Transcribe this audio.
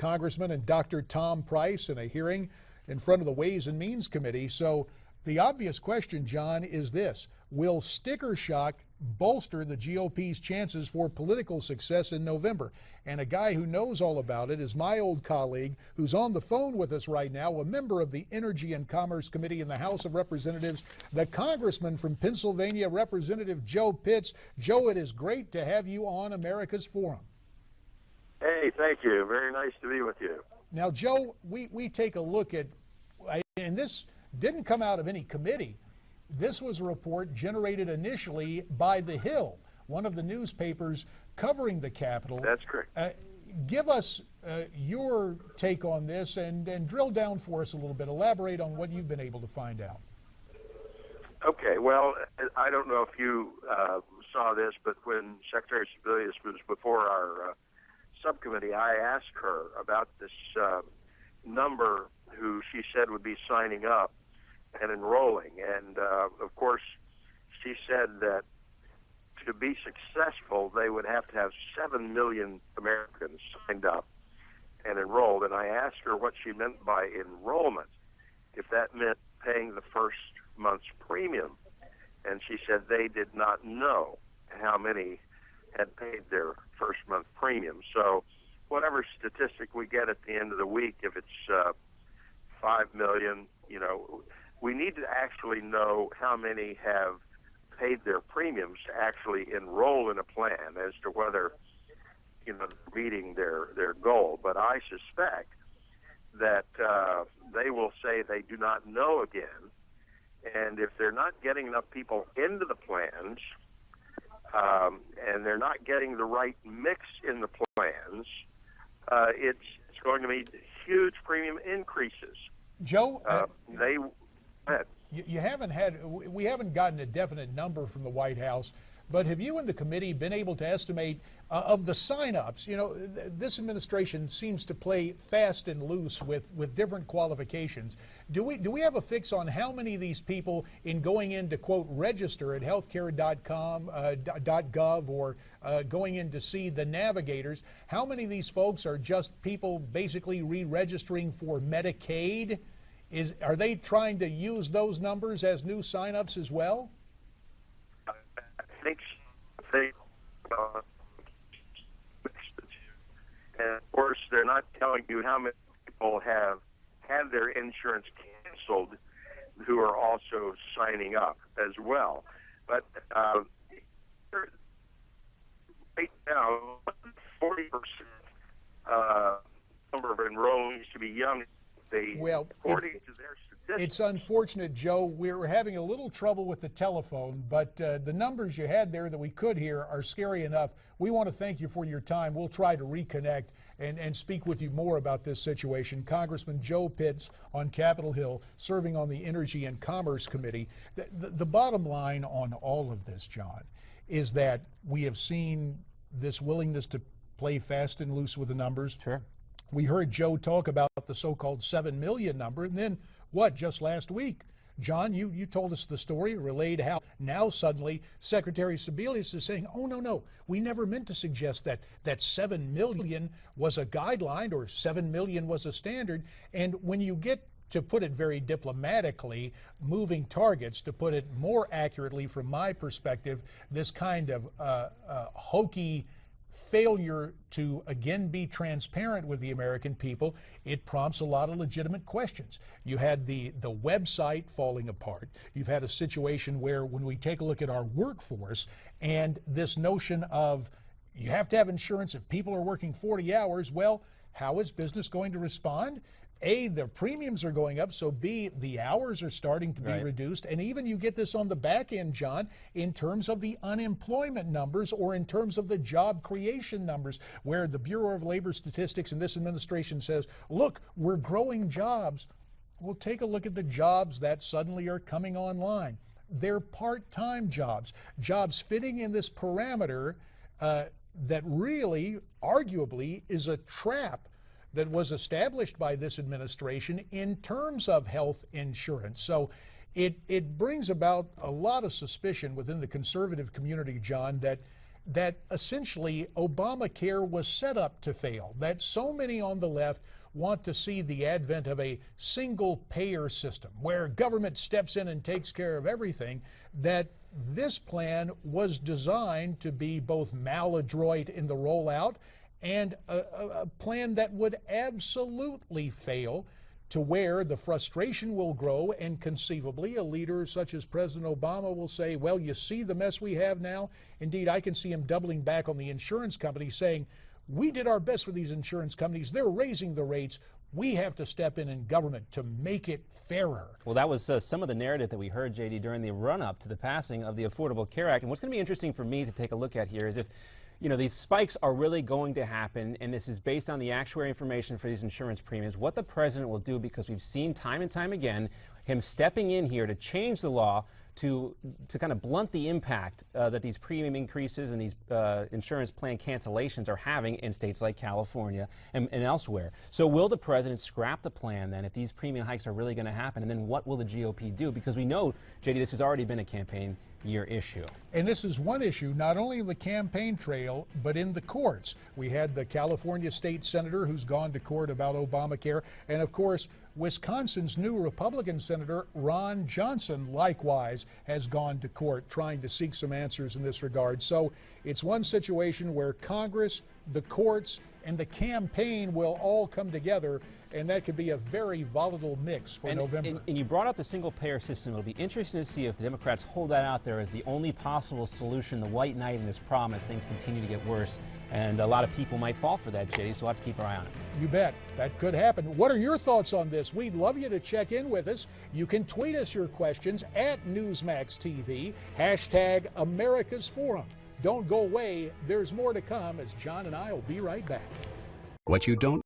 Congressman and Dr. Tom Price in a hearing in front of the Ways and Means Committee. So the obvious question, John, is this: will sticker shock bolster the GOP's chances for political success in November? And a guy who knows all about it is my old colleague who's on the phone with us right now, a member of the Energy and Commerce Committee in the House of Representatives, the Congressman from Pennsylvania, Representative Joe Pitts. Joe, it is great to have you on America's Forum. Hey, thank you. Very nice to be with you. Now, Joe, we take a look at, and this didn't come out of any committee. This was a report generated initially by The Hill, one of the newspapers covering the Capitol. That's correct. Give us your take on this and drill down for us a little bit. Elaborate on what you've been able to find out. Okay, well, I don't know if you saw this, but when Secretary Sebelius was before our subcommittee, I asked her about this number who she said would be signing up and enrolling. And, of course, she said that to be successful, they would have to have 7 million Americans signed up and enrolled. And I asked her what she meant by enrollment, if that meant paying the first month's premium. And she said they did not know how many had paid their first month premium. So whatever statistic we get at the end of the week, if it's 5 million, we need to actually know how many have paid their premiums to actually enroll in a plan as to whether, meeting their goal. But I suspect that they will say they do not know again. And if they're not getting enough people into the plans, and they're not getting the right mix in the plans, it's going to be huge premium increases. Joe, you we haven't gotten a definite number from the White House, but have you and the committee been able to estimate of the sign-ups? This administration seems to play fast and loose with different qualifications. Do we have a fix on how many of these people, in going in to, quote, register at healthcare.gov or going in to see the navigators, how many of these folks are just people basically re-registering for Medicaid? Are they trying to use those numbers as new sign-ups as well? I think they and of course they're not telling you how many people have had their insurance canceled who are also signing up as well. But right now, 40% number of enrollees to be young. According to their statistics. It's unfortunate, Joe. We're having a little trouble with the telephone, but the numbers you had there that we could hear are scary enough. We want to thank you for your time. We'll try to reconnect and speak with you more about this situation. Congressman Joe Pitts on Capitol Hill, serving on the Energy and Commerce Committee. The bottom line on all of this, John, is that we have seen this willingness to play fast and loose with the numbers. Sure. We heard Joe talk about the so-called 7 million number, and then just last week, John, you told us the story, relayed how now suddenly Secretary Sebelius is saying, oh, no, we never meant to suggest that 7 million was a guideline or 7 million was a standard. And when you get, to put it very diplomatically, moving targets, to put it more accurately from my perspective, this kind of hokey failure to again be transparent with the American people, it prompts a lot of legitimate questions. You had the website falling apart. You've had a situation where, when we take a look at our workforce and this notion of you have to have insurance if people are working 40 hours, well, how is business going to respond? A, their premiums are going up, so B, the hours are starting to be reduced. And even you get this on the back end, John, in terms of the unemployment numbers or in terms of the job creation numbers, where the Bureau of Labor Statistics and this administration says, look, we're growing jobs. Well, take a look at the jobs that suddenly are coming online. They're part-time jobs fitting in this parameter that really, arguably, is a trap that was established by this administration in terms of health insurance. So it brings about a lot of suspicion within the conservative community, John, that that essentially Obamacare was set up to fail, that so many on the left want to see the advent of a single payer system where government steps in and takes care of everything, that this plan was designed to be both maladroit in the rollout and a plan that would absolutely fail, to where the frustration will grow, and conceivably a leader such as President Obama will say, well, you see the mess we have now? Indeed, I can see him doubling back on the insurance companies, saying, we did our best for these insurance companies. They're raising the rates. We have to step in government to make it fairer. Well, that was some of the narrative that we heard, J.D., during the run-up to the passing of the Affordable Care Act. And what's going to be interesting for me to take a look at here is if, you know, these spikes are really going to happen, and this is based on the actuary information for these insurance premiums, what the president will do, because we've seen time and time again him stepping in here to change the law to kind of blunt the impact that these premium increases and these insurance plan cancellations are having in states like California and elsewhere. So will the president scrap the plan then if these premium hikes are really going to happen? And then what will the GOP do? Because we know, JD, this has already been a campaign year issue. And this is one issue, not only in the campaign trail, but in the courts. We had the California state senator who's gone to court about Obamacare. And of course, Wisconsin's new Republican Senator, Ron Johnson, likewise has gone to court trying to seek some answers in this regard. So it's one situation where Congress, the courts, and the campaign will all come together, and that could be a very volatile mix for November. And you brought up the single-payer system. It'll be interesting to see if the Democrats hold that out there as the only possible solution, the white knight in this promise. Things continue to get worse, and a lot of people might fall for that, JD, so we'll have to keep our eye on it. You bet. That could happen. What are your thoughts on this? We'd love you to check in with us. You can tweet us your questions at NewsmaxTV, hashtag America's Forum. Don't go away. There's more to come as John and I will be right back. What you don't